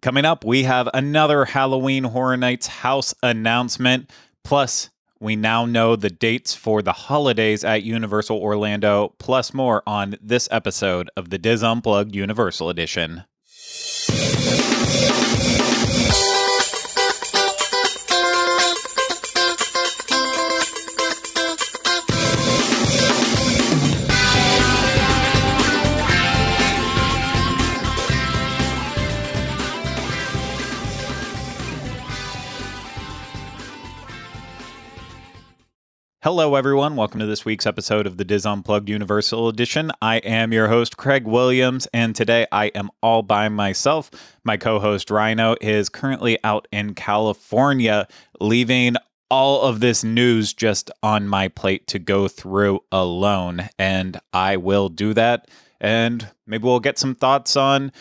Coming up, we have another Halloween Horror Nights house announcement. Plus, we now know the dates for the holidays at Universal Orlando, plus more on this episode of the DIS Unplugged Universal Edition. Hello, everyone. Welcome to this week's episode of the DIS Unplugged Universal Edition. I am your host, Craig Williams, and today I am all by myself. My co-host, Rhino, is currently out in California, leaving all of this news just on my plate to go through alone, and I will do that, and maybe we'll get some thoughts on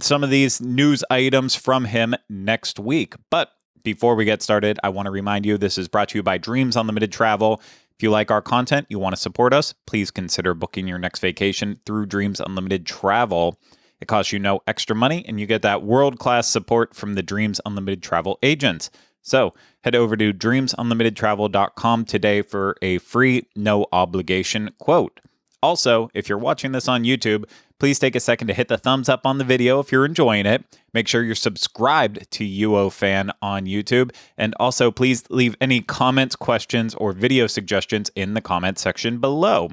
some of these news items from him next week. But before we get started, I want to remind you this is brought to you by Dreams Unlimited Travel. If you like our content, you want to support us, please consider booking your next vacation through Dreams Unlimited Travel. It costs you no extra money, and you get that world-class support from the Dreams Unlimited Travel agents. So head over to dreamsunlimitedtravel.com today for a free, no-obligation quote. Also, if you're watching this on YouTube, please take a second to hit the thumbs up on the video if you're enjoying it. Make sure you're subscribed to UOFan on YouTube. And also, please leave any comments, questions, or video suggestions in the comment section below.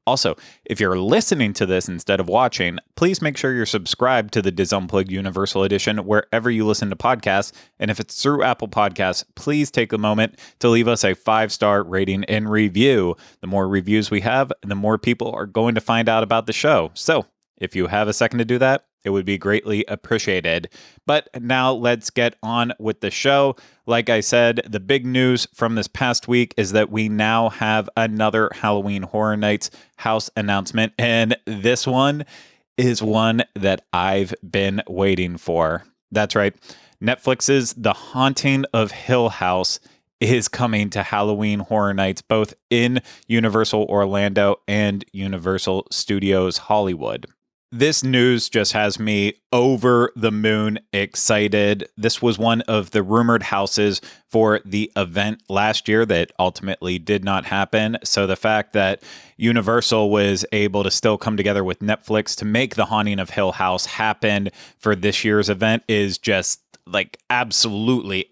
Also, if you're listening to this instead of watching, please make sure you're subscribed to the DIS Unplugged Universal Edition wherever you listen to podcasts. And if it's through Apple Podcasts, please take a moment to leave us a 5-star rating and review. The more reviews we have, the more people are going to find out about the show. So if you have a second to do that, it would be greatly appreciated. But now let's get on with the show. Like I said, the big news from this past week is that we now have another Halloween Horror Nights house announcement. And this one is one that I've been waiting for. That's right. Netflix's The Haunting of Hill House is coming to Halloween Horror Nights, both in Universal Orlando and Universal Studios Hollywood. This news just has me over the moon excited. This was one of the rumored houses for the event last year that ultimately did not happen. So the fact that Universal was able to still come together with Netflix to make The Haunting of Hill House happen for this year's event is just like absolutely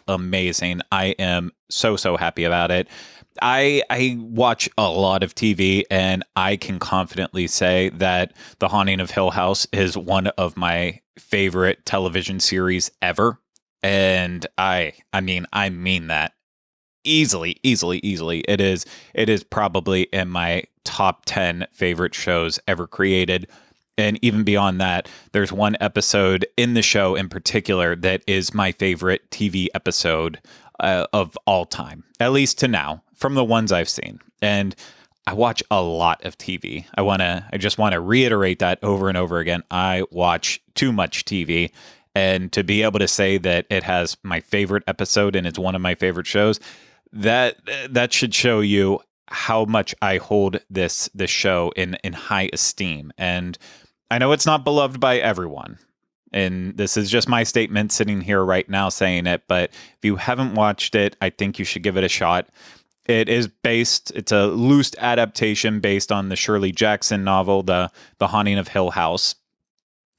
amazing. I am so happy about it. I watch a lot of TV, and I can confidently say that The Haunting of Hill House is one of my favorite television series ever. And I mean that easily. It is probably in my top 10 favorite shows ever created. And even beyond that, there's one episode in the show in particular that is my favorite TV episode of all time, at least to now, from the ones I've seen. And I watch a lot of TV. I just want to reiterate that over and over again. I watch too much TV. And to be able to say that it has my favorite episode and it's one of my favorite shows, that should show you how much I hold this show in high esteem. And I know it's not beloved by everyone. And this is just my statement sitting here right now saying it. But if you haven't watched it, I think you should give it a shot. It's a loose adaptation based on the Shirley Jackson novel, The Haunting of Hill House.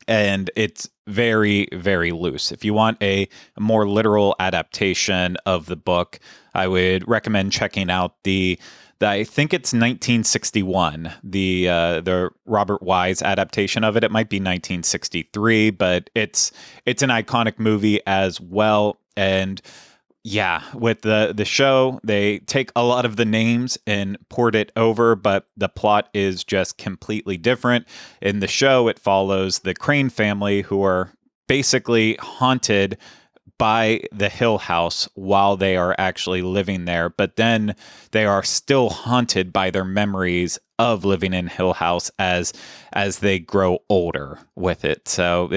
And it's very loose. If you want a more literal adaptation of the book, I would recommend checking out I think it's 1961, the Robert Wise adaptation of it. It might be 1963, but it's an iconic movie as well. And yeah, with the show, they take a lot of the names and port it over, but the plot is just completely different. In the show, it follows the Crane family, who are basically haunted by the Hill House while they are actually living there, but then they are still haunted by their memories of living in Hill House as they grow older with it. So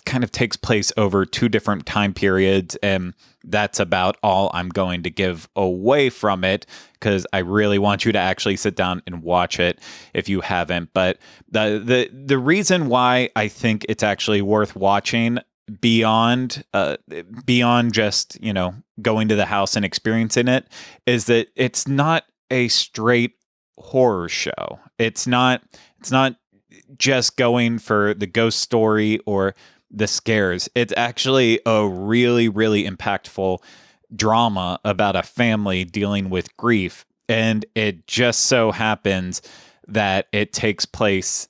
kind of takes place over 2 different time periods, and that's about all I'm going to give away from it, because I really want you to actually sit down and watch it if you haven't. But the reason why I think it's actually worth watching beyond just, going to the house and experiencing it, is that it's not a straight horror show. It's not just going for the ghost story or the scares. It's actually a really, really impactful drama about a family dealing with grief. And it just so happens that it takes place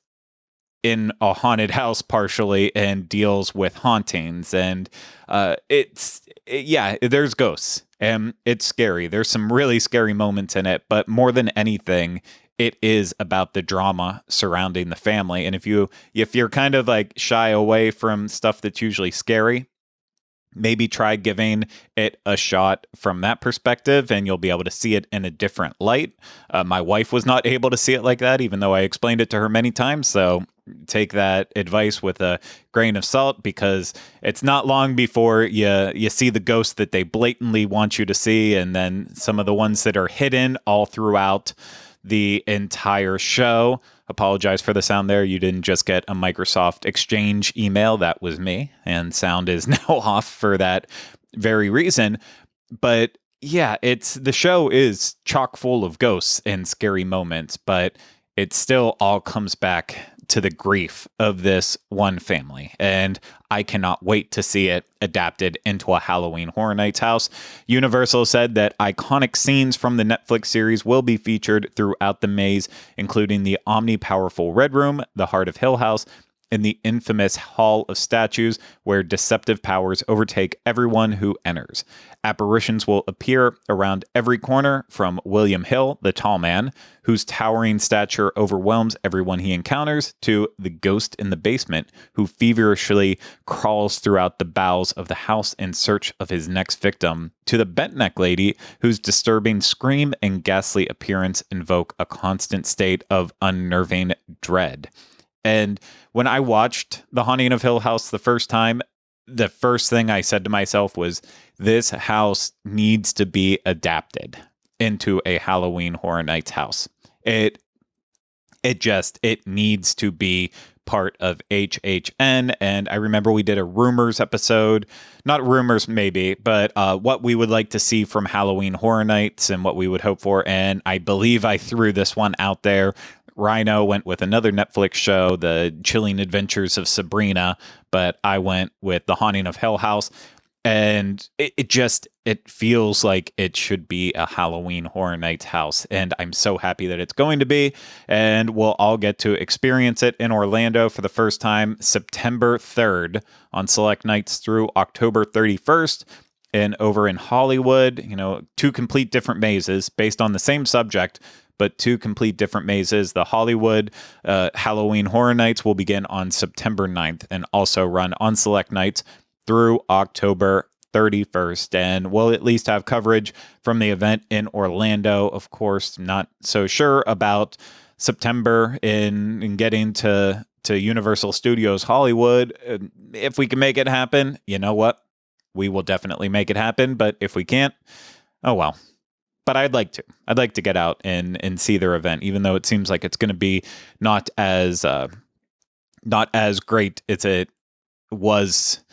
in a haunted house partially and deals with hauntings. And there's ghosts and it's scary. There's some really scary moments in it, but more than anything, it is about the drama surrounding the family. And if you're kind of like shy away from stuff that's usually scary, maybe try giving it a shot from that perspective, and you'll be able to see it in a different light. My wife was not able to see it like that, even though I explained it to her many times. So take that advice with a grain of salt, because it's not long before you see the ghosts that they blatantly want you to see, and then some of the ones that are hidden all throughout the entire show. Apologize for the sound there. You didn't just get a Microsoft Exchange email. That was me, and sound is now off for that very reason. But yeah, the show is chock full of ghosts and scary moments, but it still all comes back to the grief of this one family. And I cannot wait to see it adapted into a Halloween Horror Nights house. Universal said that iconic scenes from the Netflix series will be featured throughout the maze, including the omni-powerful Red Room, the Heart of Hill House, and the infamous Hall of Statues, where deceptive powers overtake everyone who enters. Apparitions will appear around every corner, from William Hill, the tall man, whose towering stature overwhelms everyone he encounters, to the ghost in the basement, who feverishly crawls throughout the bowels of the house in search of his next victim, to the bent neck lady, whose disturbing scream and ghastly appearance invoke a constant state of unnerving dread. And when I watched The Haunting of Hill House the first time, the first thing I said to myself was, this house needs to be adapted into a Halloween Horror Nights house. It needs to be part of HHN. And I remember we did a rumors episode, not rumors maybe, but what we would like to see from Halloween Horror Nights and what we would hope for. And I believe I threw this one out there. Rhino went with another Netflix show, The Chilling Adventures of Sabrina, but I went with The Haunting of Hill House. And it feels like it should be a Halloween Horror Nights house. And I'm so happy that it's going to be. And we'll all get to experience it in Orlando for the first time, September 3rd on select nights through October 31st. And over in Hollywood, 2 complete different mazes based on the same subject, but 2 complete different mazes. The Hollywood Halloween Horror Nights will begin on September 9th and also run on select nights through October 31st. And we'll at least have coverage from the event in Orlando. Of course, not so sure about September in getting to Universal Studios Hollywood. If we can make it happen, you know what? We will definitely make it happen. But if we can't, oh well. But I'd like to get out and see their event, even though it seems like it's going to be not as great as it was.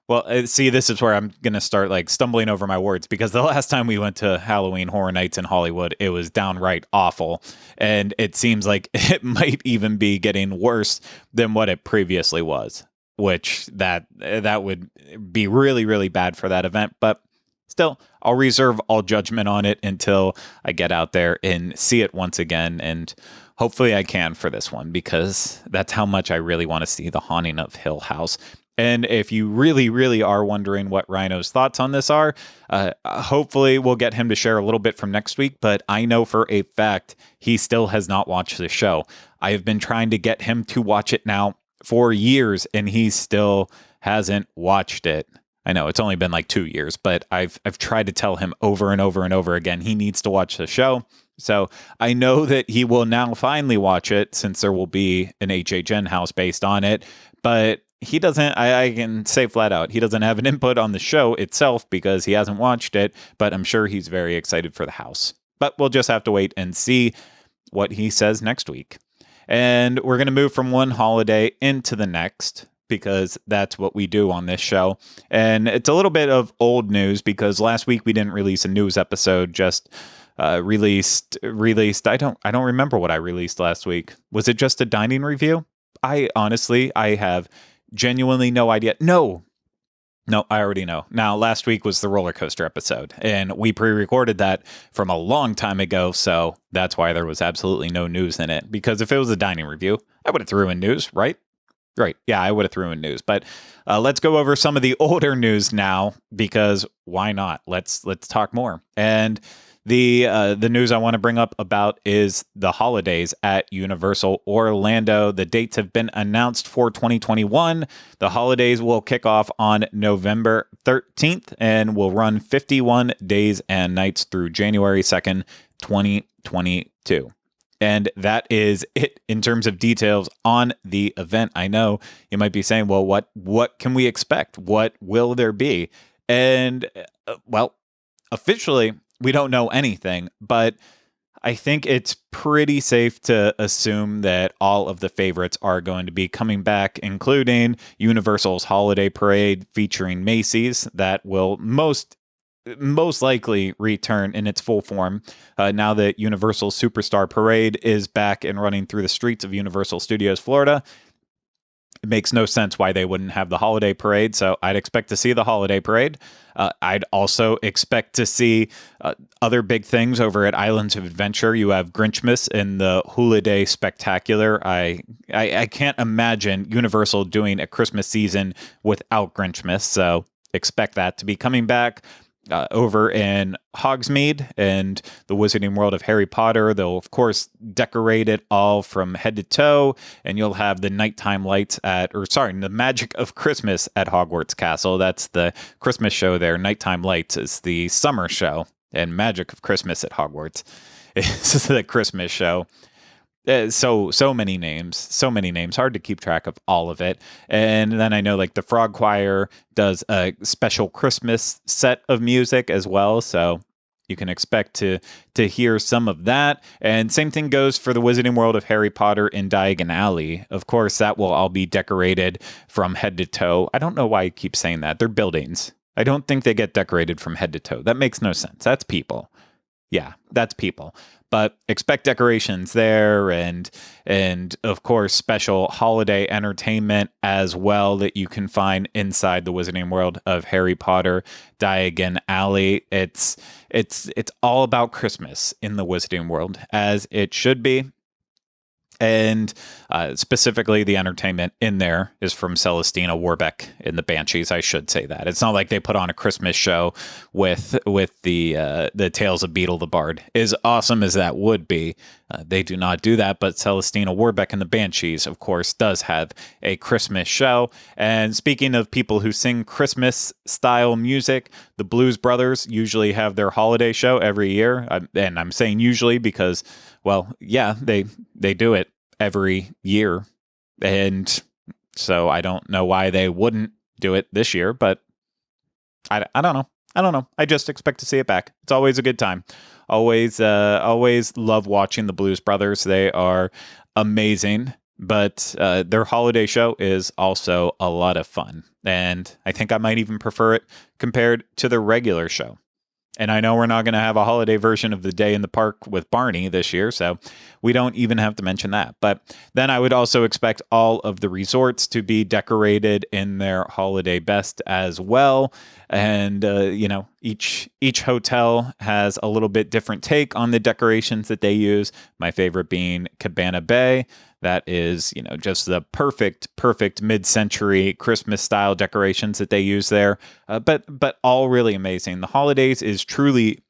Well, see, this is where I'm going to start stumbling over my words, because the last time we went to Halloween Horror Nights in Hollywood, it was downright awful. And it seems like it might even be getting worse than what it previously was, which that would be really, really bad for that event. But still, I'll reserve all judgment on it until I get out there and see it once again. And hopefully I can for this one, because that's how much I really want to see The Haunting of Hill House. And if you really, really are wondering what Rhino's thoughts on this are, hopefully we'll get him to share a little bit from next week. But I know for a fact he still has not watched the show. I have been trying to get him to watch it now for years, and he still hasn't watched it. I know it's only been 2 years, but I've tried to tell him over and over and over again he needs to watch the show. So I know that he will now finally watch it, since there will be an HHN house based on it. But he doesn't, I can say flat out, he doesn't have an input on the show itself because he hasn't watched it, but I'm sure he's very excited for the house. But we'll just have to wait and see what he says next week. And we're going to move from one holiday into the next because that's what we do on this show. And it's a little bit of old news because last week we didn't release a news episode, just released. I don't remember what I released last week. Was it just a dining review? I have genuinely no idea. No, I already know. Now, last week was the roller coaster episode, and we pre-recorded that from a long time ago, so that's why there was absolutely no news in it. Because if it was a dining review, I would have threw in news, right? Right. Yeah, I would have threw in news. But let's go over some of the older news now, because why not? Let's talk more. And the news I want to bring up about is the holidays at Universal Orlando. The dates have been announced for 2021. The holidays will kick off on November 13th and will run 51 days and nights through January 2nd, 2022. And that is it in terms of details on the event. I know you might be saying, well, what can we expect? What will there be? And well, officially, we don't know anything, but I think it's pretty safe to assume that all of the favorites are going to be coming back, including Universal's Holiday Parade featuring Macy's that will most likely return in its full form now that Universal Superstar Parade is back and running through the streets of Universal Studios Florida. It makes no sense why they wouldn't have the holiday parade, so I'd expect to see the holiday parade. I'd also expect to see other big things over at Islands of Adventure. You have Grinchmas and the Hula Day Spectacular. I can't imagine Universal doing a Christmas season without Grinchmas, so expect that to be coming back. Over in Hogsmeade and the Wizarding World of Harry Potter. They'll, of course, decorate it all from head to toe, and you'll have the nighttime lights the Magic of Christmas at Hogwarts Castle. That's the Christmas show there. Nighttime lights is the summer show, and Magic of Christmas at Hogwarts is the Christmas show. So many names, hard to keep track of all of it. And then I know like the Frog Choir does a special Christmas set of music as well, so you can expect to hear some of that. And same thing goes for the Wizarding World of Harry Potter in Diagon Alley. Of course, that will all be decorated from head to toe. I don't know why I keep saying that. They're buildings. I don't think they get decorated from head to toe. That makes no sense. That's people. Yeah, that's people. But expect decorations there and of course special holiday entertainment as well that you can find inside the Wizarding World of Harry Potter Diagon Alley. It's all about Christmas in the Wizarding World, as it should be. And specifically, the entertainment in there is from Celestina Warbeck in the Banshees. I should say that. It's not like they put on a Christmas show with the Tales of Beetle the Bard. As awesome as that would be, they do not do that. But Celestina Warbeck in the Banshees, of course, does have a Christmas show. And speaking of people who sing Christmas-style music, the Blues Brothers usually have their holiday show every year. And I'm saying usually because, well, yeah, they do it every year. And so I don't know why they wouldn't do it this year, but I don't know. I just expect to see it back. It's always a good time. Always love watching the Blues Brothers. They are amazing, but their holiday show is also a lot of fun. And I think I might even prefer it compared to the regular show. And I know we're not going to have a holiday version of The Day in the Park with Barney this year, so we don't even have to mention that. But then I would also expect all of the resorts to be decorated in their holiday best as well. And, each hotel has a little bit different take on the decorations that they use. My favorite being Cabana Bay. That is, just the perfect mid-century Christmas-style decorations that they use there. But all really amazing. The holidays is truly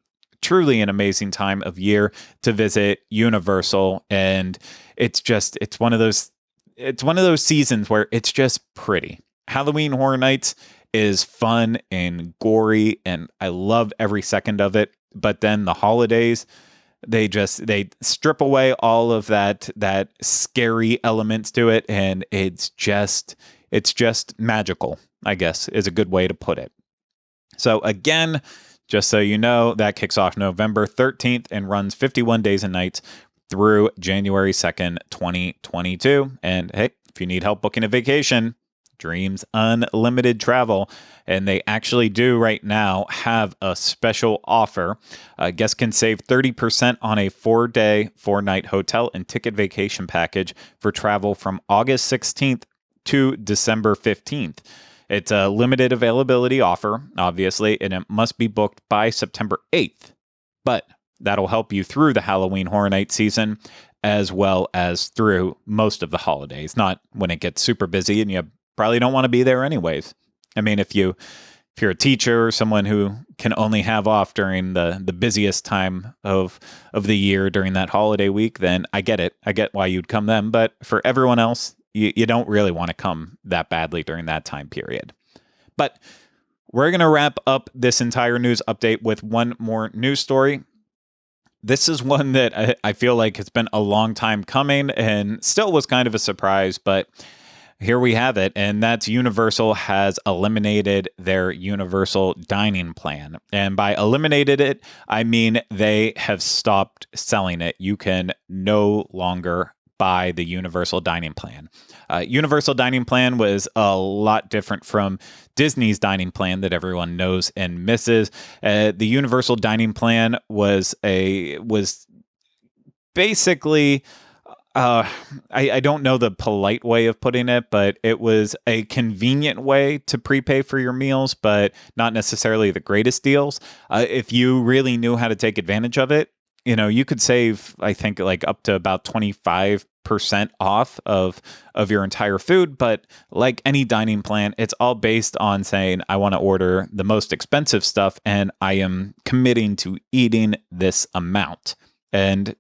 an amazing time of year to visit Universal, and it's one of those seasons where it's just pretty. Halloween Horror Nights is fun and gory, and I love every second of it. But then the holidays, they strip away all of that scary elements to it, and it's It's just magical, I guess, is a good way to put it. So again, just so you know, that kicks off November 13th and runs 51 days and nights through January 2nd, 2022. And hey, if you need help booking a vacation, Dreams Unlimited Travel. And they actually do right now have a special offer. Guests can save 30% on a 4-day, 4-night hotel and ticket vacation package for travel from August 16th to December 15th. It's a limited availability offer, obviously, and it must be booked by September 8th. But that'll help you through the Halloween Horror Night season as well as through most of the holidays, not when it gets super busy and you probably don't want to be there anyways. I mean, if you're a teacher or someone who can only have off during the busiest time of the year during that holiday week, then I get it. I get why you'd come then. But for everyone else, you don't really want to come that badly during that time period. But we're going to wrap up this entire news update with one more news story. This is one that I feel like has been a long time coming and still was kind of a surprise, but here we have it, and that's Universal has eliminated their Universal Dining Plan. And by eliminated it, I mean they have stopped selling it. You can no longer buy the Universal Dining Plan. Universal Dining Plan was a lot different from Disney's dining plan that everyone knows and misses. The Universal Dining Plan was basically, I don't know the polite way of putting it, but it was a convenient way to prepay for your meals, but not necessarily the greatest deals. If you really knew how to take advantage of it, you could save, I think, like up to about 25% off of your entire food. But like any dining plan, it's all based on saying, I want to order the most expensive stuff and I am committing to eating this amount. And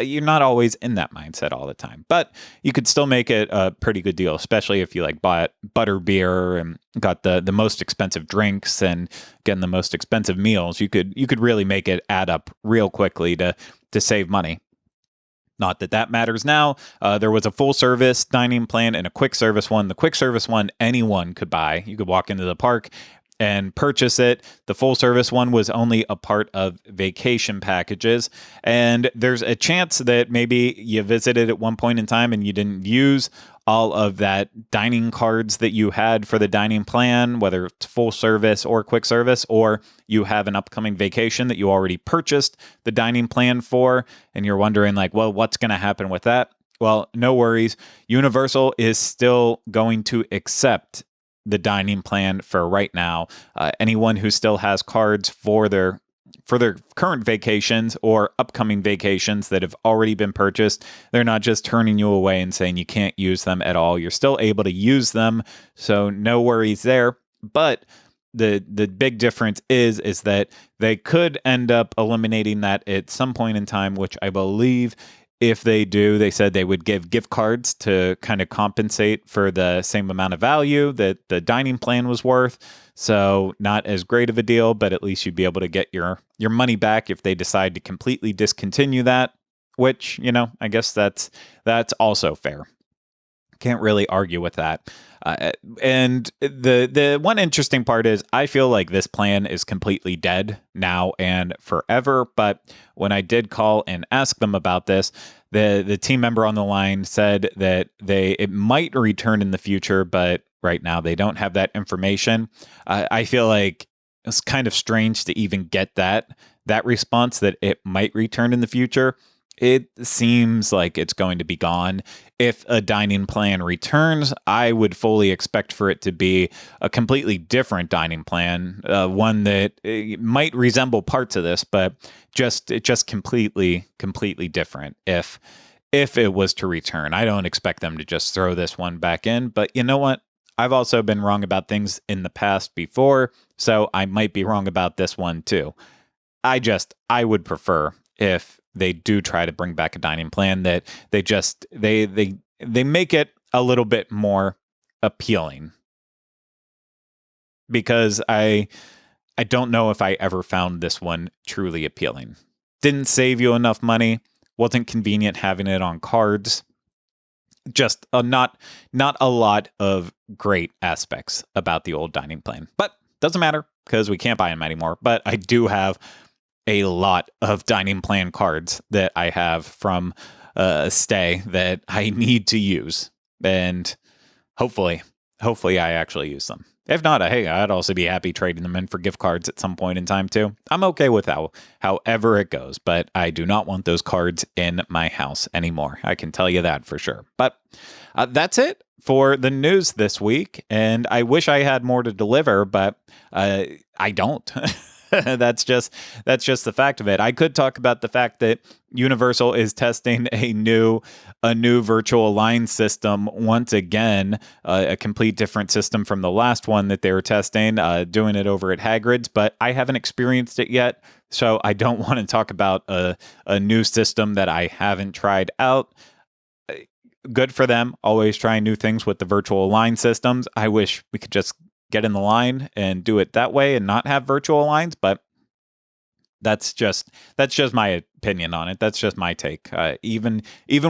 you're not always in that mindset all the time, but you could still make it a pretty good deal, especially if you like bought butter beer and got the most expensive drinks and getting the most expensive meals. You could really make it add up real quickly to save money. Not that that matters now. There was a full service dining plan and a quick service one. The quick service one, anyone could buy. You could walk into the park and purchase it. The full service one was only a part of vacation packages. And there's a chance that maybe you visited at one point in time and you didn't use all of that dining cards that you had for the dining plan, whether it's full service or quick service, or you have an upcoming vacation that you already purchased the dining plan for, and you're wondering like, well, what's going to happen with that? Well, no worries. Universal is still going to accept the dining plan for right now. Anyone who still has cards for their current vacations or upcoming vacations that have already been purchased, they're not just turning you away and saying you can't use them at all. You're still able to use them, so no worries there. But the big difference is that they could end up eliminating that at some point in time, which I believe if they do, they said they would give gift cards to kind of compensate for the same amount of value that the dining plan was worth. So not as great of a deal, but at least you'd be able to get your money back if they decide to completely discontinue that, which, I guess that's also fair. Can't really argue with that. And the one interesting part is I feel like this plan is completely dead now and forever. But when I did call and ask them about this, the team member on the line said that it might return in the future, but right now they don't have that information. I feel like it's kind of strange to even get that response that it might return in the future. It seems like it's going to be gone. If a dining plan returns, I would fully expect for it to be a completely different dining plan, one that might resemble parts of this, but just completely different. If it was to return, I don't expect them to just throw this one back in. But you know what? I've also been wrong about things in the past before, so I might be wrong about this one too. I would prefer if they do try to bring back a dining plan that they make it a little bit more appealing, because I don't know if I ever found this one truly appealing. Didn't save you enough money, wasn't convenient having it on cards, just not a lot of great aspects about the old dining plan. But doesn't matter because we can't buy them anymore. But I do have a lot of dining plan cards that I have from a stay that I need to use. And hopefully I actually use them. If not, hey, I'd also be happy trading them in for gift cards at some point in time too. I'm okay with however it goes, but I do not want those cards in my house anymore. I can tell you that for sure. But that's it for the news this week. And I wish I had more to deliver, but I don't. That's just the fact of it. I could talk about the fact that Universal is testing a new virtual line system once again, a complete different system from the last one that they were testing, doing it over at Hagrid's, but I haven't experienced it yet, so I don't want to talk about a new system that I haven't tried out. Good for them, always trying new things with the virtual line systems. I wish we could just get in the line and do it that way and not have virtual lines, but that's just my opinion on it. That's just my take. Even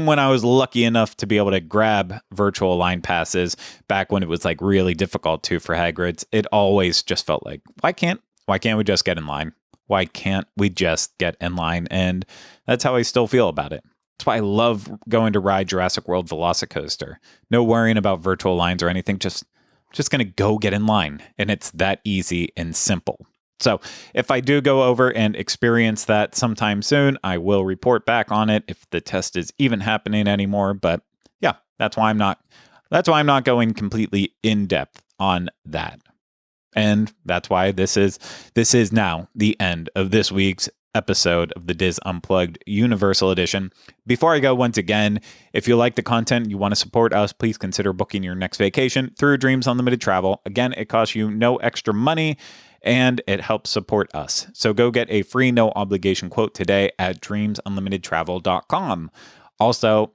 when I was lucky enough to be able to grab virtual line passes back when it was like really difficult for Hagrid's, it always just felt like, why can't we just get in line? Why can't we just get in line? And that's how I still feel about it. That's why I love going to ride Jurassic World Velocicoaster. No worrying about virtual lines or anything, just going to go get in line. And it's that easy and simple. So if I do go over and experience that sometime soon, I will report back on it if the test is even happening anymore. But yeah, that's why I'm not going completely in depth on that. And that's why this is now the end of this week's episode of the DIS Unplugged Universal Edition. Before I go, once again, if you like the content, you want to support us, please consider booking your next vacation through Dreams Unlimited Travel. Again, it costs you no extra money and it helps support us. So go get a free no obligation quote today at dreamsunlimitedtravel.com. Also,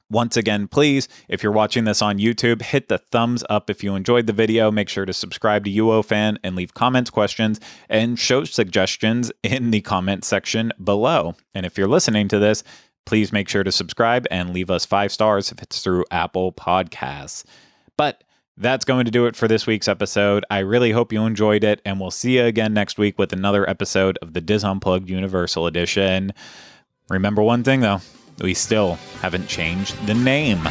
once again, please, if you're watching this on YouTube, hit the thumbs up if you enjoyed the video. Make sure to subscribe to UOFan and leave comments, questions, and show suggestions in the comment section below. And if you're listening to this, please make sure to subscribe and leave us 5 stars if it's through Apple Podcasts. But that's going to do it for this week's episode. I really hope you enjoyed it, and we'll see you again next week with another episode of the DIS Unplugged Universal Edition. Remember one thing, though. We still haven't changed the name.